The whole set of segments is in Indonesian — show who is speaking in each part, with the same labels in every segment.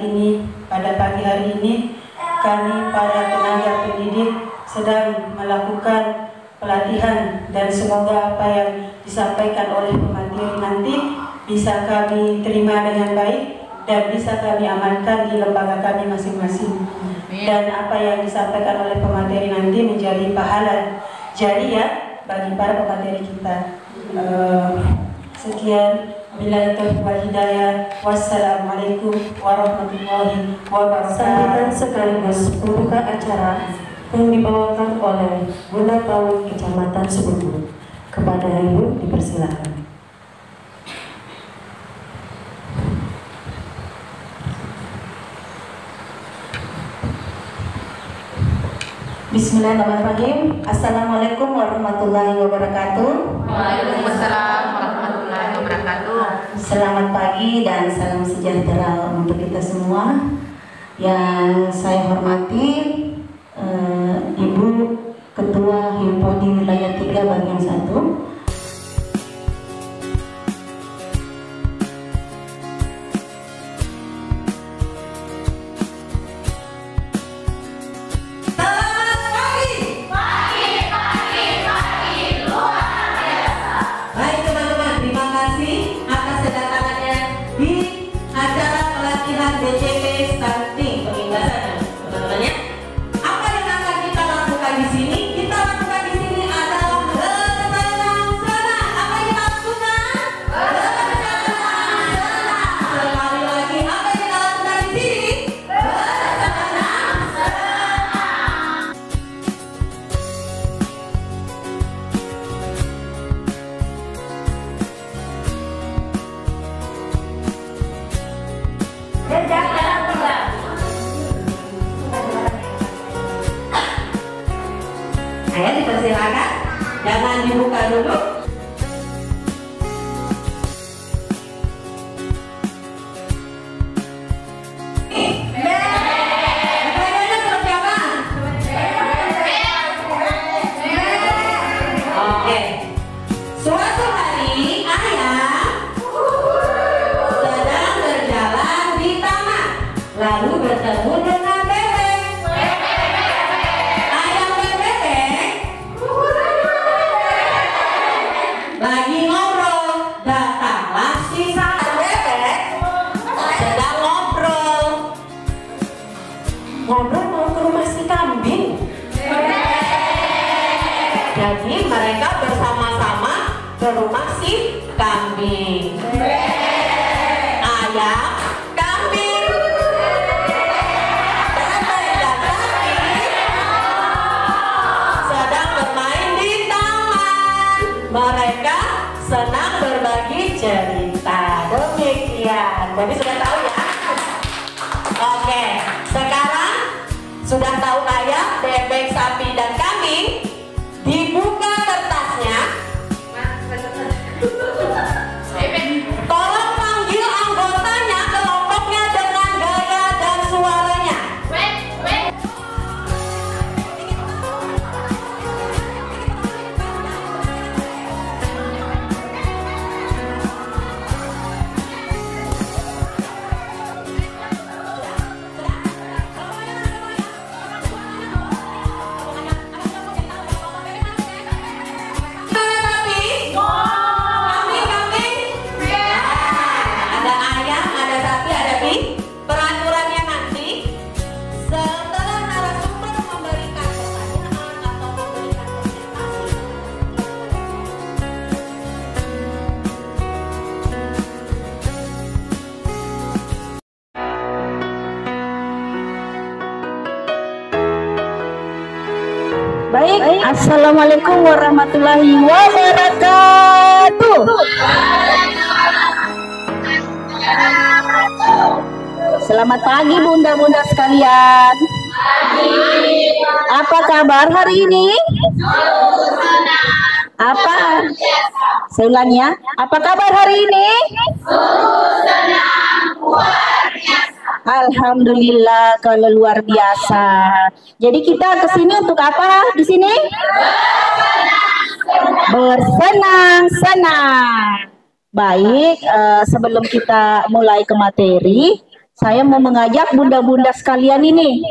Speaker 1: ini, pada pagi hari ini, kami para tenaga pendidik sedang melakukan pelatihan, dan semoga apa yang disampaikan oleh pemateri nanti bisa kami terima dengan baik dan bisa kami amankan di lembaga kami masing-masing. Dan apa yang disampaikan oleh pemateri nanti menjadi pahala jariah bagi para pemateri kita. Sekian, billahi taufiq wal hidayah. Wassalamualaikum warahmatullahi wabarakatuh.
Speaker 2: Sambutan sekaligus pembuka acara yang dibawakan oleh Bunda Paul Kecamatan Subudu. Kepada Ibu dipersilakan. Bismillahirrahmanirrahim. Assalamualaikum warahmatullahi wabarakatuh.
Speaker 3: Waalaikumsalam warahmatullahi wabarakatuh.
Speaker 2: Selamat pagi dan salam sejahtera untuk kita semua. Yang saya hormati Ibu Ketua Himpodi Wilayah 3 Bagian 1. Ayo dipersilakan, jangan dibuka dulu. Oke. Suatu hari ayam sedang berjalan di taman, lalu bertemu dengan bebek. Ayam dan bebek lagi ngobrol. Datanglah si sang bebek sedang ngobrol. Ngobrol mau ke rumah si kambing. Jadi mereka bersama-sama ke rumah si kambing. Ayam, kambing, bebek dan kambing sedang bermain di taman. Mereka senang berbagi cerita. Demikian. Jadi sudah tahu ya? Oke, sekarang sudah tahu ayam, bebek, sapi, dan kambing. Dibuka kertasnya. Tolong panggil anggotanya, kelompoknya dengan gaya dan suaranya. Baik, assalamualaikum warahmatullahi wabarakatuh. Selamat pagi bunda-bunda sekalian. Apa kabar hari ini? Apa? Saya ulang ya. Apa kabar hari ini? Alhamdulillah kalau luar biasa. Jadi kita kesini untuk apa di sini? Bersenang-senang. Baik, sebelum kita mulai ke materi,
Speaker 4: saya mau mengajak bunda-bunda sekalian ini.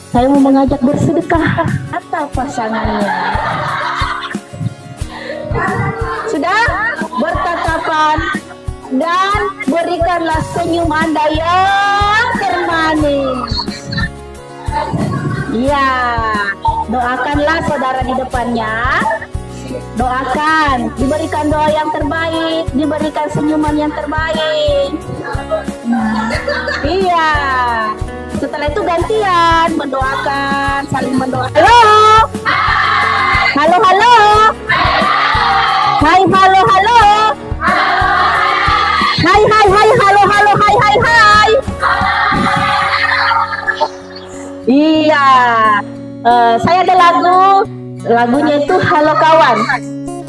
Speaker 4: Saya mau mengajak bersedekah atau pasangannya. Sudah bertatapan dan berikanlah senyum Anda yang termanis. Ya, doakanlah saudara di depannya. Doakan, diberikan doa yang terbaik, diberikan senyuman yang terbaik. Iya. Setelah itu gantian mendoakan, saling mendoakan. Halo, halo. Hai, halo, halo. Hai, hai, hai, halo, halo, hai, hai, hai. Iya. Saya ada lagunya itu Halo Kawan.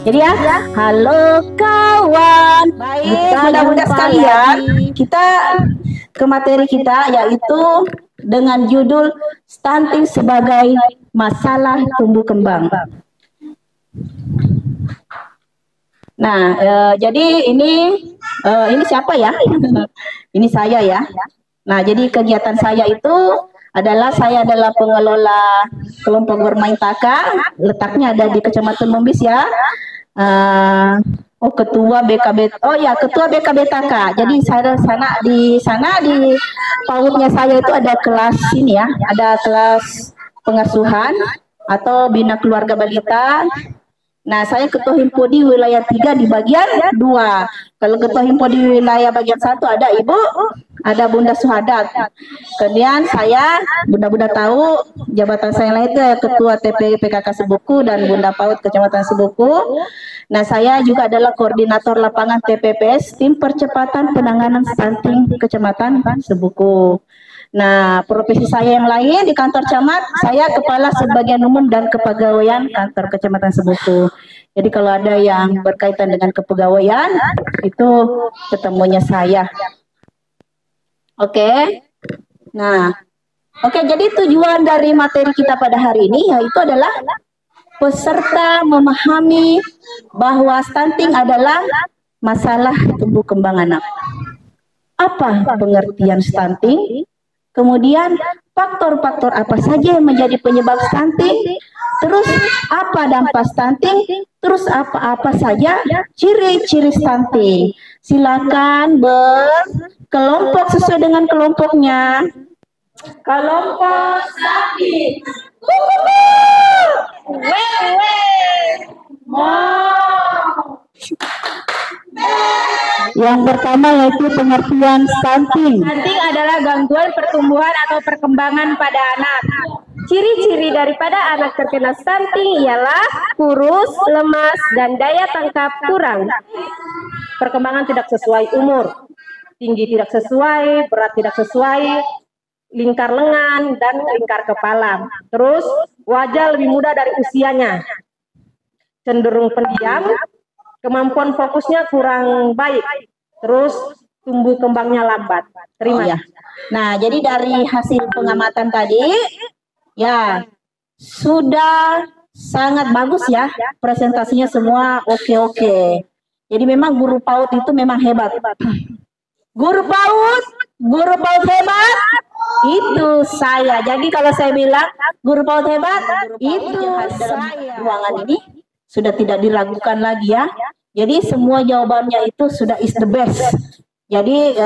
Speaker 4: Jadi ya, halo kawan. Baik, mudah-mudahan sekalian, kita ke materi kita yaitu dengan judul stunting sebagai masalah tumbuh kembang. Nah, jadi ini siapa ya? Ini saya ya. Nah, jadi kegiatan saya itu saya adalah pengelola kelompok bermain taka, letaknya ada di Kecamatan Mumbis ya. Ketua BKB, ketua BKB Taka. Jadi saya di sana di PAUD-nya saya itu ada kelas ini ya, ada kelas pengasuhan atau bina keluarga balita. Nah, saya ketua himpu di wilayah 3 di bagian 2. Kalau ketua himpu di wilayah bagian 1 ada Ibu, ada Bunda Suhadat. Kemudian saya, Bunda-bunda tahu, jabatan saya lain itu ketua TP PKK Sebuku dan Bunda PAUD Kecamatan Sebuku. Nah, saya juga adalah koordinator lapangan TPPS, tim percepatan penanganan stunting Kecamatan Sebuku. Nah, profesi saya yang lain di kantor camat, saya kepala sebagian umum dan kepegawaian kantor Kecamatan Sebuku. Jadi kalau ada yang berkaitan dengan kepegawaian, itu ketemunya saya. Oke. Nah, jadi tujuan dari materi kita pada hari ini yaitu adalah peserta memahami bahwa stunting adalah masalah tumbuh kembang anak. Apa pengertian stunting? Kemudian faktor-faktor apa saja yang menjadi penyebab stunting? Terus apa dampak stunting? Terus apa-apa saja ciri-ciri stunting? Silakan berkelompok sesuai dengan kelompoknya. Kelompok stunting. Yang pertama yaitu pengertian stunting.
Speaker 5: Stunting adalah gangguan pertumbuhan atau perkembangan pada anak. Ciri-ciri daripada anak terkena stunting ialah kurus, lemas, dan daya tangkap kurang. Perkembangan tidak sesuai umur, tinggi tidak sesuai, berat tidak sesuai, lingkar lengan, dan lingkar kepala. Terus wajah lebih muda dari usianya, cenderung pendiam, kemampuan fokusnya kurang baik, terus tumbuh kembangnya lambat. Terima.
Speaker 4: Nah, jadi dari hasil pengamatan tadi, ya sudah sangat bagus ya, presentasinya semua oke. Jadi memang guru PAUD itu memang hebat. Guru PAUD hebat, itu saya. Jadi kalau saya bilang guru PAUD hebat, itu saya. Ruangan ini sudah tidak diragukan lagi ya. Jadi semua jawabannya itu sudah is the best. Jadi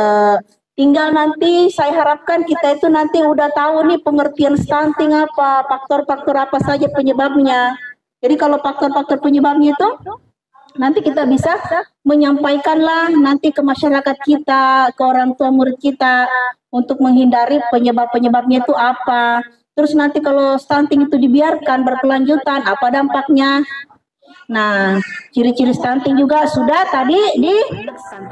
Speaker 4: tinggal nanti saya harapkan kita itu nanti udah tahu nih pengertian stunting apa, faktor-faktor apa saja penyebabnya. Jadi kalau faktor-faktor penyebabnya itu nanti kita bisa menyampaikanlah nanti ke masyarakat kita, ke orang tua murid kita untuk menghindari penyebab-penyebabnya itu apa. Terus nanti kalau stunting itu dibiarkan berkelanjutan, apa dampaknya? Nah, ciri-ciri stunting juga sudah tadi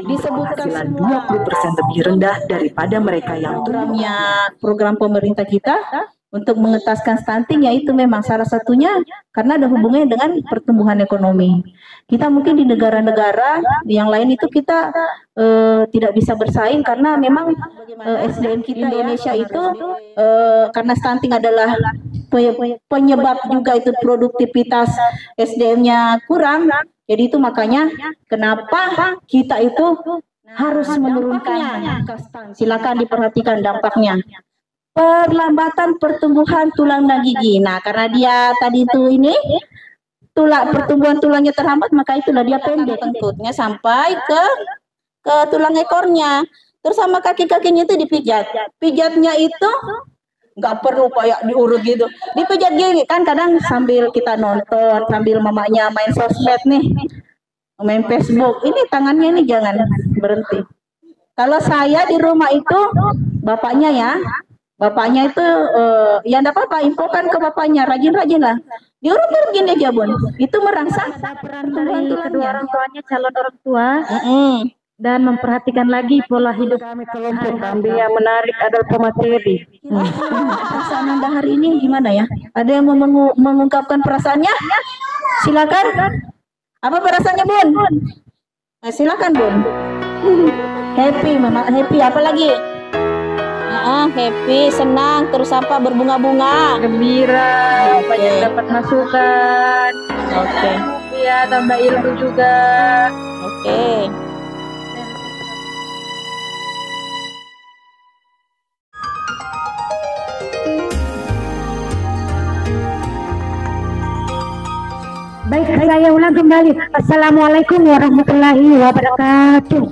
Speaker 4: disebutkan
Speaker 6: 20% lebih rendah daripada mereka yang
Speaker 4: program pemerintah kita untuk mengentaskan stunting, yaitu memang salah satunya karena ada hubungannya dengan pertumbuhan ekonomi. Kita mungkin di negara-negara yang lain itu kita tidak bisa bersaing karena memang SDM kita Indonesia itu karena stunting adalah penyebab juga itu produktivitas SDM-nya kurang. Jadi itu makanya kenapa kita itu harus menurunkannya. Silakan diperhatikan dampaknya. Perlambatan pertumbuhan tulang dan gigi. Nah, karena dia tadi itu ini pertumbuhan tulangnya terhambat, maka itulah dia pendek kentutnya sampai ke tulang ekornya. Terus sama kaki-kakinya itu dipijat. Pijatnya itu nggak perlu kayak diurut gitu. Dipijat gini kan, kadang sambil kita nonton, sambil mamanya main sosmed nih, main Facebook. Ini tangannya ini jangan berhenti. Kalau saya di rumah itu bapaknya itu ya enggak apa-apa, infokan ke bapaknya, rajin-rajin lah. Diurut-urut gini aja, Bun. Itu merangsang
Speaker 5: Peran dari kedua orang tuanya, calon orang tua, dan memperhatikan lagi pola hidup kami kelompok kami yang menarik adalah pemateri.
Speaker 4: Perasaan Anda hari ini gimana ya? Ada yang mau mengungkapkan perasaannya? Silakan. Apa perasaannya, Bun? Nah, silakan, Bun. Happy, Mama. Happy apa lagi? Happy, senang, terus apa? Berbunga-bunga.
Speaker 5: Gembira, banyak dapat masukan.
Speaker 4: Oke.
Speaker 5: Ya, tambah ilmu juga.
Speaker 4: Oke.
Speaker 5: Baik, saya ulang kembali. Assalamualaikum warahmatullahi wabarakatuh.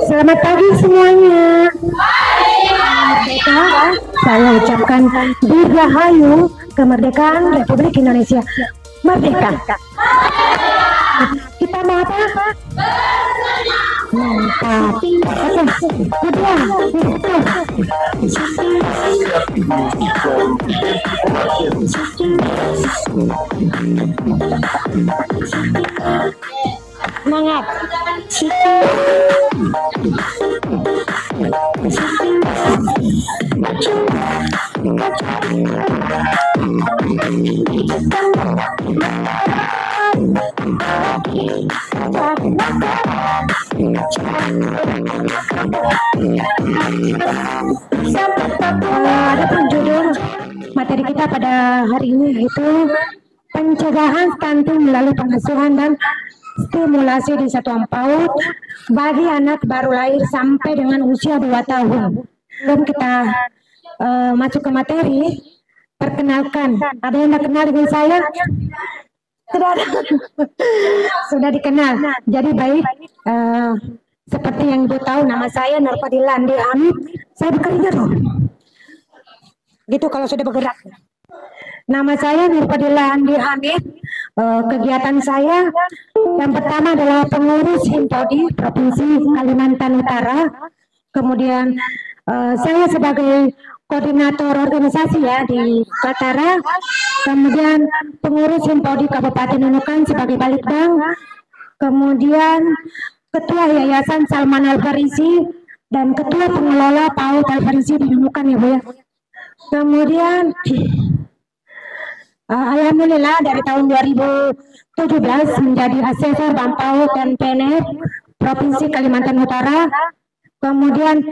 Speaker 5: Selamat pagi semuanya. Saya ucapkan dirgahayu kemerdekaan Republik Indonesia. Merdeka. Kita mau apa? Mantap. Kedua, semangat. Adapun judul materi kita pada hari ini yaitu pencegahan stunting melalui pengasuhan dan stimulasi di satuan PAUD bagi anak baru lahir sampai dengan usia 2 tahun. Sebelum kita masuk ke materi, perkenalkan, ada yang tidak kenal dengan saya? Tidak ada. Sudah dikenal. Jadi baik, seperti yang Ibu tahu, nama saya Nurfadila Andi Hamid. Saya bekerja dong. Gitu kalau sudah bergerak. Nama saya Nurfadila Andi Hamid. Kegiatan saya yang pertama adalah pengurus Himpodi Provinsi Kalimantan Utara. Kemudian saya sebagai koordinator organisasi ya di Kaltara, kemudian pengurus Himpodi Kabupaten Nunukan sebagai Balitbang, kemudian ketua Yayasan Salman Al-Farisi dan ketua pengelola PAUD Al-Farisi di Nunukan ya Bu ya. Kemudian alhamdulillah dari tahun 2017 menjadi asesor Bank PAUD dan PNR Provinsi Kalimantan Utara. Kemudian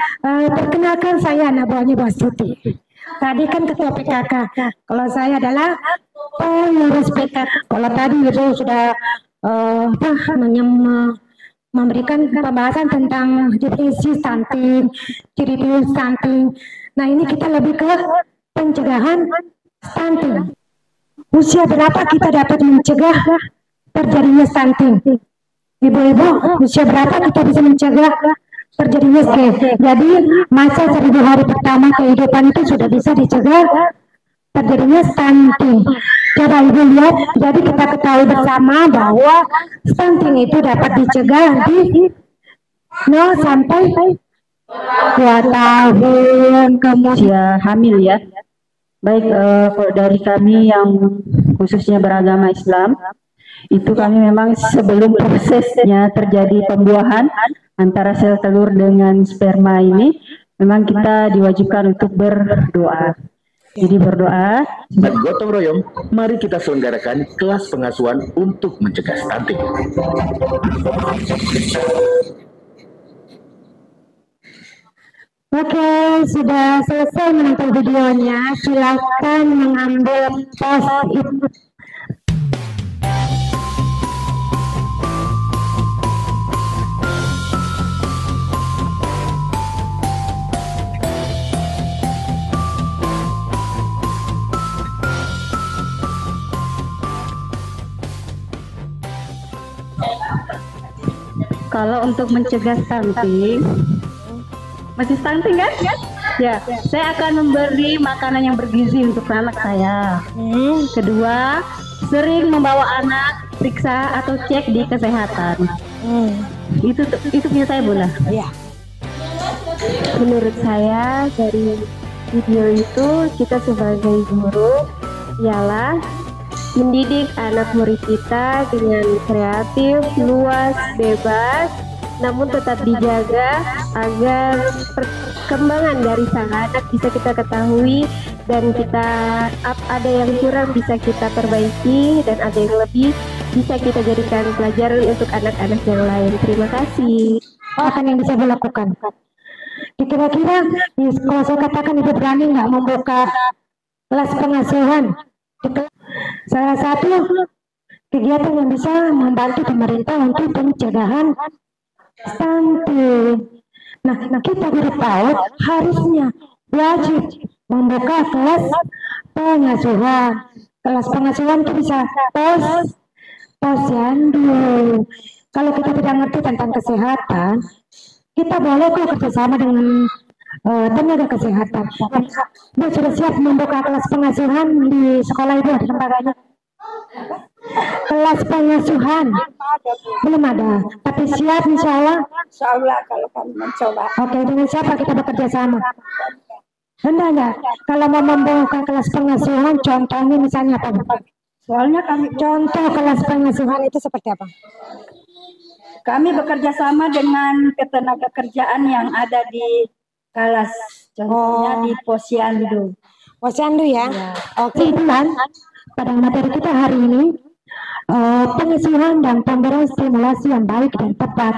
Speaker 5: perkenalkan saya Nabuanya Basuti. Tadi kan ketua PKK. Kalau saya adalah pengurus PKK. Kalau tadi itu sudah memberikan pembahasan tentang definisi stunting, ciri-ciri stunting. Nah ini kita lebih ke pencegahan stunting. Usia berapa kita dapat mencegah terjadinya stunting? Ibu-ibu, usia berapa kita bisa mencegah terjadinya stunting? Jadi masa 1000 hari pertama kehidupan itu sudah bisa dicegah terjadinya stunting. Coba Ibu lihat, jadi kita ketahui bersama bahwa stunting itu dapat dicegah di 0 sampai 2 tahun kemudian hamil ya. Baik, dari kami yang khususnya beragama Islam, itu kami memang sebelum prosesnya terjadi pembuahan antara sel telur dengan sperma ini, memang kita diwajibkan untuk berdoa. Jadi berdoa.
Speaker 7: Dan gotong royong, mari kita selenggarakan kelas pengasuhan untuk mencegah stunting.
Speaker 5: Oke, sudah selesai menonton videonya. Silakan mengambil post-it. Kalau untuk mencegah stunting, masih stunting kan? Ya, saya akan memberi makanan yang bergizi untuk anak saya. Kedua, sering membawa anak periksa atau cek di kesehatan. Itu punya saya, Bunda.
Speaker 8: Iya.
Speaker 5: Menurut saya dari video itu kita sebagai guru ialah mendidik anak murid kita dengan kreatif, luas, bebas, namun tetap dijaga agar perkembangan dari sang anak bisa kita ketahui dan kita ada yang kurang bisa kita perbaiki dan ada yang lebih bisa kita jadikan pelajaran untuk anak-anak yang lain. Terima kasih.
Speaker 8: Apa yang bisa dilakukan? Kira-kira kalau saya katakan ibu berani nggak membuka kelas pengasuhan? Salah satu kegiatan yang bisa membantu pemerintah untuk pencegahan stunting. Nah, kita guru PAUD harusnya wajib membuka kelas pengasuhan. Kelas pengasuhan itu bisa posyandu. Kalau kita tidak ngerti tentang kesehatan, kita boleh kok kerjasama dengan tenaga kesehatan. Dia sudah siap membuka kelas pengasuhan di sekolah ibu di lembaganya. Kelas pengasuhan belum ada, tapi siap insya Allah.
Speaker 9: Insya Allah kalau kami mencoba.
Speaker 8: Oke, dengan siapa kita bekerja sama? Enggak. Kalau mau membuka kelas pengasuhan, contohnya misalnya apa?
Speaker 9: Soalnya kami
Speaker 8: Contoh kelas pengasuhan itu seperti apa?
Speaker 9: kami bekerja sama dengan ketenaga kerjaan yang ada di kelas, contohnya di posyandu.
Speaker 8: Posyandu ya? Oke, Bulan. Pada materi kita hari ini, pengasuhan dan pemberian stimulasi yang baik dan tepat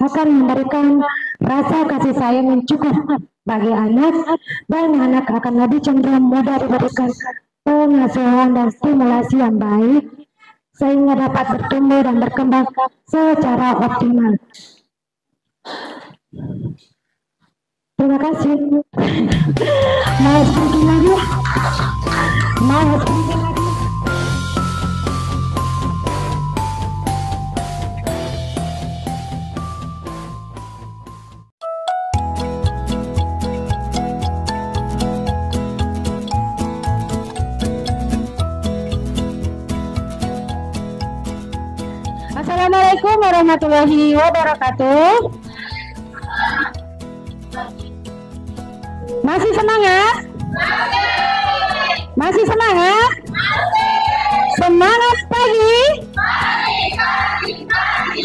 Speaker 8: akan memberikan rasa kasih sayang yang cukup bagi anak, dan anak akan lebih cenderung mudah diberikan pengasuhan dan stimulasi yang baik sehingga dapat bertumbuh dan berkembang secara optimal. Terima kasih. Mau sedikit lagi? Mau sedikit lagi?
Speaker 5: Assalamualaikum warahmatullahi wabarakatuh. Masih semangat? Masih semangat? Semangat pagi?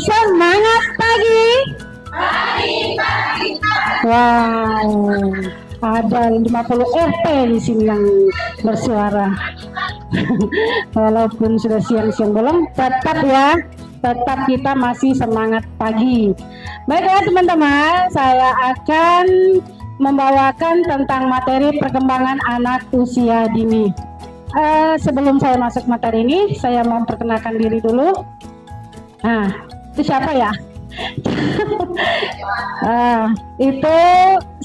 Speaker 5: Semangat pagi? Wow, ada 50 RT di sini yang bersuara. Walaupun sudah siang-siang bolong, tetap ya, tetap kita masih semangat pagi. Baiklah teman-teman, saya akan membawakan tentang materi perkembangan anak usia dini. Sebelum saya masuk materi ini, saya mau memperkenalkan diri dulu. Nah, itu siapa ya? Itu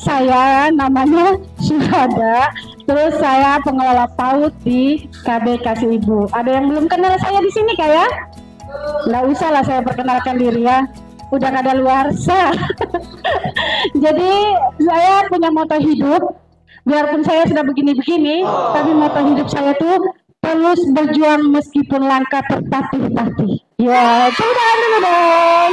Speaker 5: saya, namanya Syuhada. Terus saya pengelola PAUD di KB Kasih Ibu. Ada yang belum kenal saya di sini kayak? Nggak usah lah saya perkenalkan diri ya. Udah kadaluarsa. Jadi saya punya moto hidup, biarpun saya sudah begini-begini, tapi moto hidup saya tuh terus berjuang meskipun langkah tertatih-tatih. Ya, sudah dulu dong.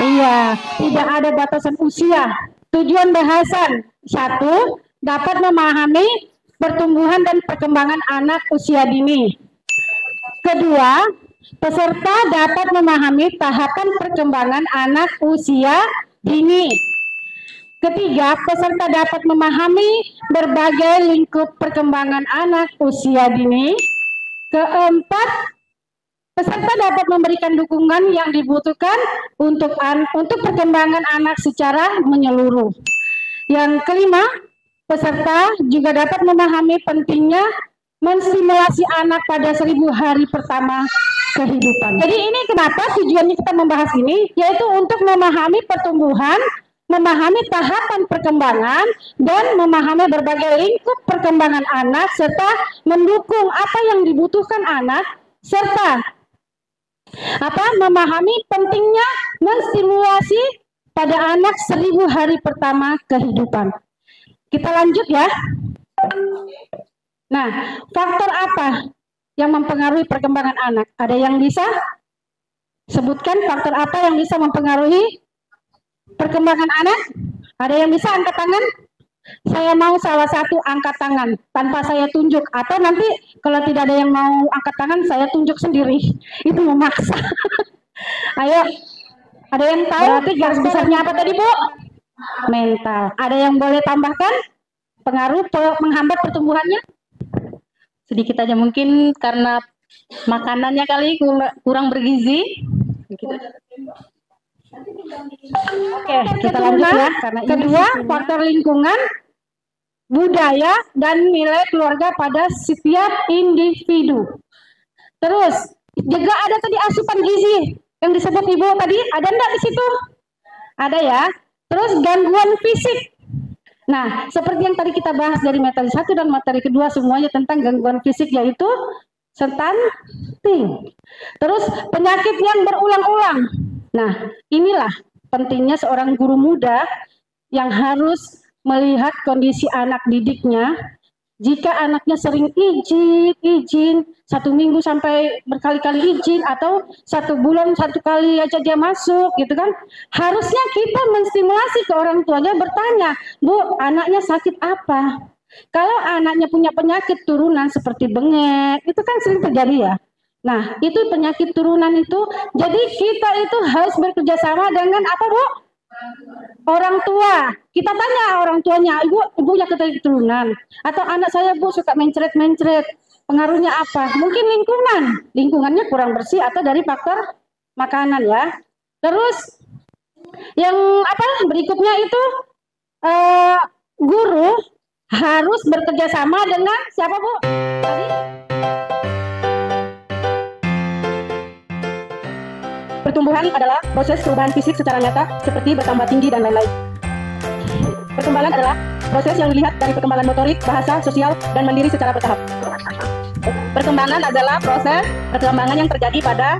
Speaker 5: Iya, tidak ada batasan usia. Tujuan bahasan 1, dapat memahami pertumbuhan dan perkembangan anak usia dini. Kedua, peserta dapat memahami tahapan perkembangan anak usia dini. Ketiga, peserta dapat memahami berbagai lingkup perkembangan anak usia dini. Keempat, peserta dapat memberikan dukungan yang dibutuhkan untuk perkembangan anak secara menyeluruh. Yang kelima, peserta juga dapat memahami pentingnya menstimulasi anak pada 1000 hari pertama kehidupan. Jadi ini kenapa tujuannya kita membahas ini, yaitu untuk memahami pertumbuhan, memahami tahapan perkembangan, dan memahami berbagai lingkup perkembangan anak, serta mendukung apa yang dibutuhkan anak, serta
Speaker 8: memahami pentingnya menstimulasi pada anak 1000 hari pertama kehidupan. Kita lanjut ya. Nah, faktor apa yang mempengaruhi perkembangan anak? Ada yang bisa sebutkan faktor apa yang bisa mempengaruhi perkembangan anak? Ada yang bisa angkat tangan? Saya mau salah satu angkat tangan tanpa saya tunjuk, atau nanti kalau tidak ada yang mau angkat tangan saya tunjuk sendiri. Itu memaksa. Ayo, ada yang tahu? Berarti garis besarnya apa tadi, Bu? Mental. Ada yang boleh tambahkan? Pengaruh menghambat pertumbuhannya? Sedikit aja, mungkin karena makanannya kali kurang bergizi. Oke, kita lanjut ya. Kedua, faktor lingkungan, budaya, dan nilai keluarga pada setiap individu. Terus, juga ada tadi asupan gizi yang disebut Ibu tadi, ada enggak di situ? Ada ya. Terus gangguan fisik. Nah, seperti yang tadi kita bahas dari materi 1 dan materi kedua, semuanya tentang gangguan fisik, yaitu stunting. Terus penyakit yang berulang-ulang. Nah, inilah pentingnya seorang guru muda yang harus melihat kondisi anak didiknya. Jika anaknya sering izin, 1 minggu sampai berkali-kali izin, atau 1 bulan 1 kali aja dia masuk, gitu kan? Harusnya kita menstimulasi ke orang tuanya, bertanya, Bu, anaknya sakit apa? Kalau anaknya punya penyakit turunan seperti bengek, itu kan sering terjadi ya. Nah, itu penyakit turunan itu, jadi kita itu harus bekerja sama dengan apa, Bu? Orang tua. Kita tanya orang tuanya, ibu punya keturunan, atau anak saya, Bu, suka mencret-mencret, pengaruhnya apa? Mungkin lingkungannya kurang bersih, atau dari faktor makanan ya. Terus yang berikutnya itu guru harus bekerja sama dengan siapa, Bu? Tadi pertumbuhan adalah proses perubahan fisik secara nyata seperti bertambah tinggi dan lain-lain. Perkembangan adalah proses yang dilihat dari perkembangan motorik, bahasa, sosial, dan mandiri secara bertahap. Perkembangan adalah proses perkembangan yang terjadi pada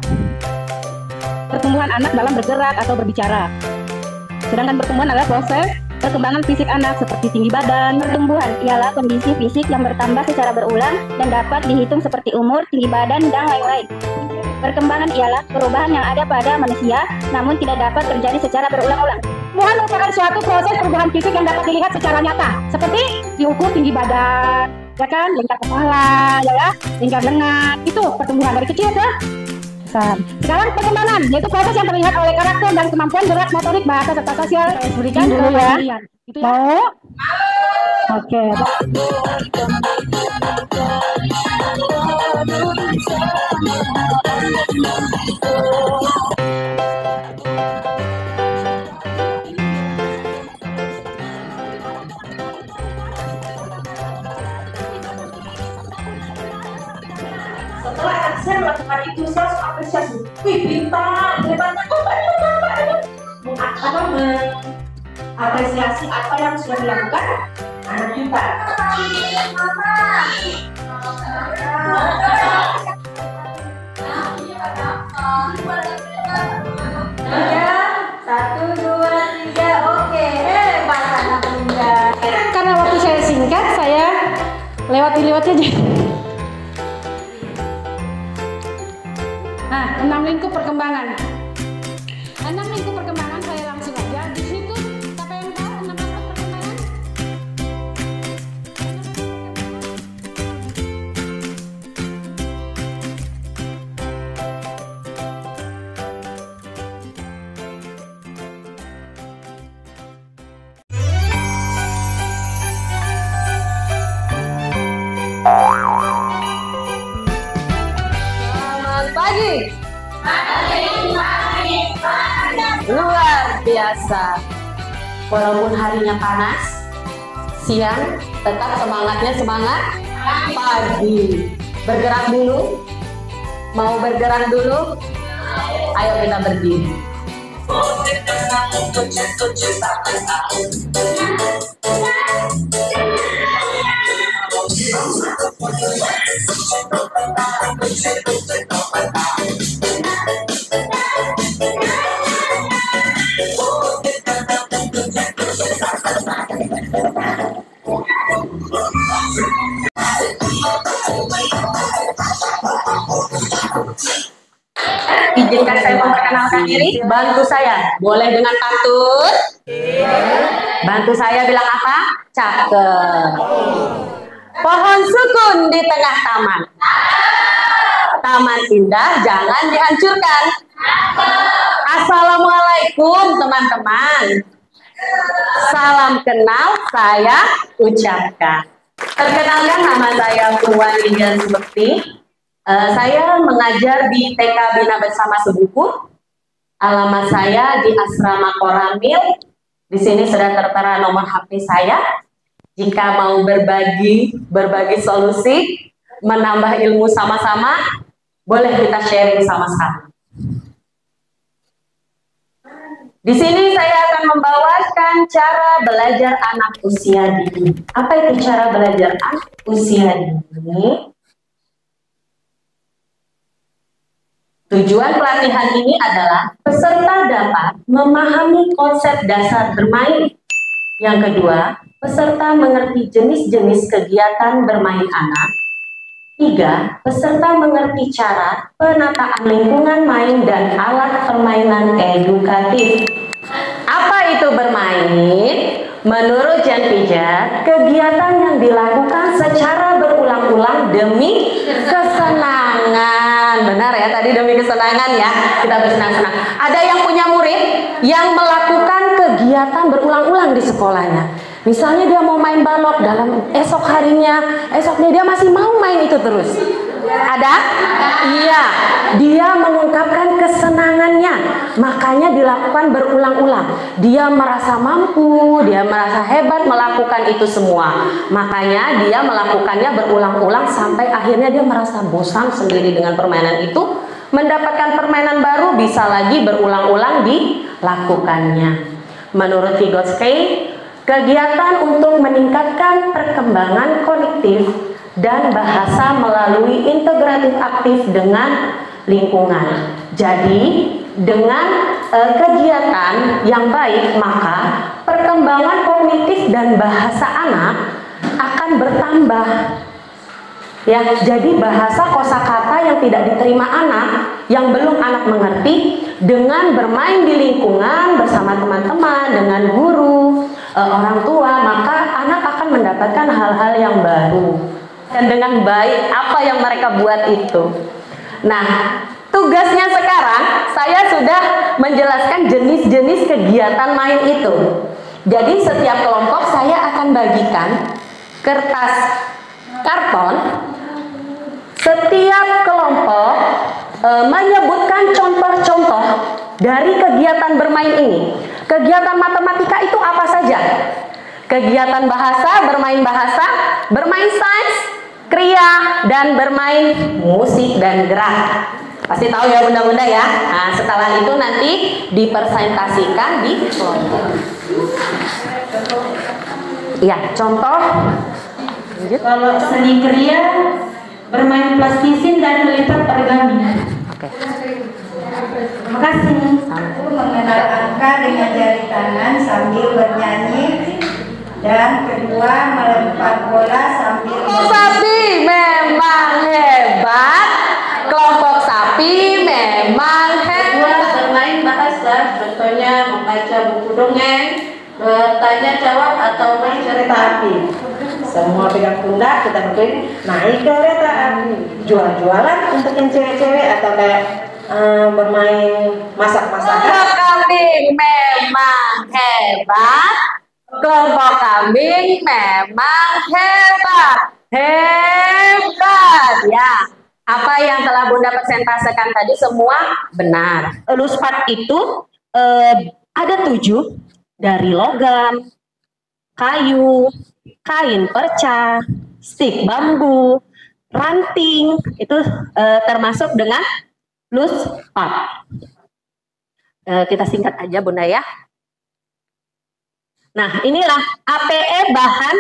Speaker 8: pertumbuhan anak dalam bergerak atau berbicara. Sedangkan pertumbuhan adalah proses perkembangan fisik anak seperti tinggi badan. Pertumbuhan ialah kondisi fisik yang bertambah secara berulang dan dapat dihitung seperti umur, tinggi badan, dan lain-lain. Perkembangan ialah perubahan yang ada pada manusia, namun tidak dapat terjadi secara berulang-ulang. Pertumbuhan merupakan suatu proses perubahan fisik yang dapat dilihat secara nyata, seperti diukur tinggi badan, ya kan, lingkar kepala, ya, lingkar lengan, itu pertumbuhan dari kecil ke besar. Sekarang perkembangan, yaitu proses yang terlihat oleh karakter dan kemampuan gerak motorik, bahasa, serta sosial. Berikan dulu ya. Itu ya. Mau? Oke.
Speaker 10: Setelah saya melakukan itu, saya harus apresiasi. Wih, pintar, hebatnya, mengapresiasi apa yang sudah dilakukan anak kita.
Speaker 9: Ya, 1, 2, 3, oke. Hebat anak muda.
Speaker 8: Karena waktu saya singkat, saya lewati aja. Nah, 6 lingkup perkembangan. 6 lingkup perkembangan saya langsung aja. Di situ siapa yang tahu 6 lingkup perkembangan?
Speaker 5: Selamat pagi. Luar biasa. Walaupun harinya panas, siang tetap semangatnya semangat pagi. Bergerak dulu. Mau bergerak dulu? Ayo kita berdiri.
Speaker 11: Izinkan saya memperkenalkan diri. Bantu saya. Boleh dengan pantun? Bantu saya bilang apa? Cakep. Pohon sukun di tengah taman. Taman indah jangan dihancurkan. Assalamualaikum teman-teman. Salam kenal saya ucapkan. Perkenalkan, nama saya Purwani Subekti. Saya mengajar di TK Bina Bersama Sebuku. Alamat saya di Asrama Koramil. Di sini sudah tertera nomor HP saya. Jika mau berbagi solusi, menambah ilmu sama-sama, boleh kita sharing sama-sama. Di sini saya akan membawakan cara belajar anak usia dini. Apa itu cara belajar anak usia dini? Tujuan pelatihan ini adalah peserta dapat memahami konsep dasar bermain. Yang kedua, peserta mengerti jenis-jenis kegiatan bermain anak. 3. Peserta mengerti cara penataan lingkungan main dan alat permainan edukatif. Apa itu bermain? Menurut Jan Pijat, kegiatan yang dilakukan secara berulang-ulang demi kesenangan. Benar ya, tadi demi kesenangan ya, kita bersenang-senang. Ada yang punya murid yang melakukan kegiatan berulang-ulang di sekolahnya. Misalnya dia mau main balok, dalam esoknya dia masih mau main itu terus. Ada? Iya, dia mengungkapkan kesenangannya, makanya dilakukan berulang-ulang. Dia merasa mampu, dia merasa hebat melakukan itu semua. Makanya dia melakukannya berulang-ulang sampai akhirnya dia merasa bosan sendiri dengan permainan itu. Mendapatkan permainan baru, bisa lagi berulang-ulang dilakukannya. Menurut Vygotsky, kegiatan untuk meningkatkan perkembangan kognitif dan bahasa melalui integratif aktif dengan lingkungan. Jadi, dengan kegiatan yang baik, maka perkembangan kognitif dan bahasa anak akan bertambah. Ya, jadi bahasa kosakata yang tidak diterima anak, yang belum anak mengerti, dengan bermain di lingkungan bersama teman-teman, dengan guru, orang tua, maka anak akan mendapatkan hal-hal yang baru. Dan dengan baik apa yang mereka buat itu. Nah, tugasnya sekarang saya sudah menjelaskan jenis-jenis kegiatan main itu. Jadi setiap kelompok saya akan bagikan kertas karton. Setiap kelompok menyebutkan contoh-contoh dari kegiatan bermain ini. Kegiatan matematika itu apa saja? Kegiatan bahasa, bermain sains, kriya, dan bermain musik dan gerak. Pasti tahu ya bunda-bunda ya. Nah, setelah itu nanti dipresentasikan di kelompok. Ya, contoh.
Speaker 1: Kalau seni kriya, bermain plastisin dan melipat origami.
Speaker 11: Oke.
Speaker 1: Terima kasih.
Speaker 9: Mengenal angka dengan jari tangan sambil bernyanyi. Dan kedua, melempar bola sambil
Speaker 11: sapi memang hebat. Kelompok sapi memang hebat.
Speaker 1: Bermain bahasa, contohnya membaca buku dongeng, bertanya jawab atau main kereta api. Semua pegang pundak, kita bikin naik kereta api. Jual-jualan untuk yang cewek-cewek atau kayak bermain masak-masakan.
Speaker 11: Kelompok kambing memang hebat. Kelompok kambing memang hebat. Hebat ya. Apa yang telah Bunda presentasikan tadi semua benar.
Speaker 4: Luspat itu ada 7 dari logam, kayu, kain perca, stik bambu, ranting, itu termasuk dengan luspat. Kita singkat aja Bunda ya. Nah, inilah APE bahan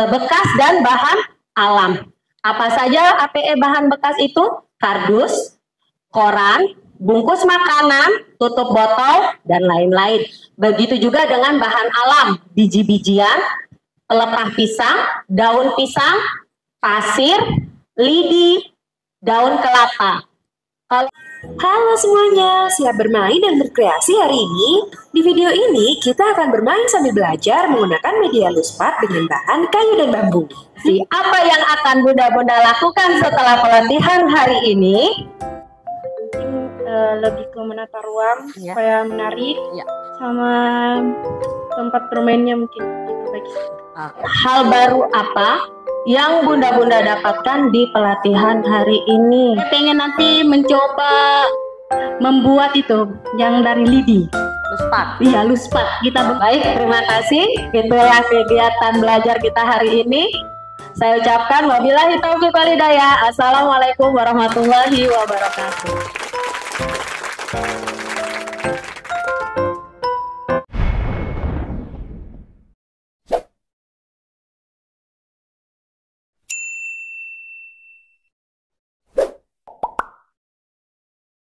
Speaker 4: bekas dan bahan alam. Apa saja APE bahan bekas itu? Kardus, koran, bungkus makanan, tutup botol, dan lain-lain. Begitu juga dengan bahan alam, biji-bijian, pelepah pisang, daun pisang, pasir,
Speaker 11: lidi, daun kelapa.
Speaker 12: Halo semuanya, siap bermain dan berkreasi hari ini? Di video ini kita akan bermain sambil belajar menggunakan media luspat dengan bahan kayu dan bambu.
Speaker 11: Apa yang akan Bunda-Bunda lakukan setelah pelatihan hari ini?
Speaker 5: Lebih ke menata ruang supaya menarik, sama tempat bermainnya mungkin diperbaiki.
Speaker 11: Hal baru apa yang Bunda-Bunda dapatkan di pelatihan hari ini?
Speaker 9: Saya pengen nanti mencoba membuat itu yang dari lidi.
Speaker 11: Luspat.
Speaker 9: Iya, luspat.
Speaker 11: Baik, terima kasih. Itulah kegiatan belajar kita hari ini. Saya ucapkan wabillahi taufiq wal hidayah. Assalamualaikum warahmatullahi wabarakatuh.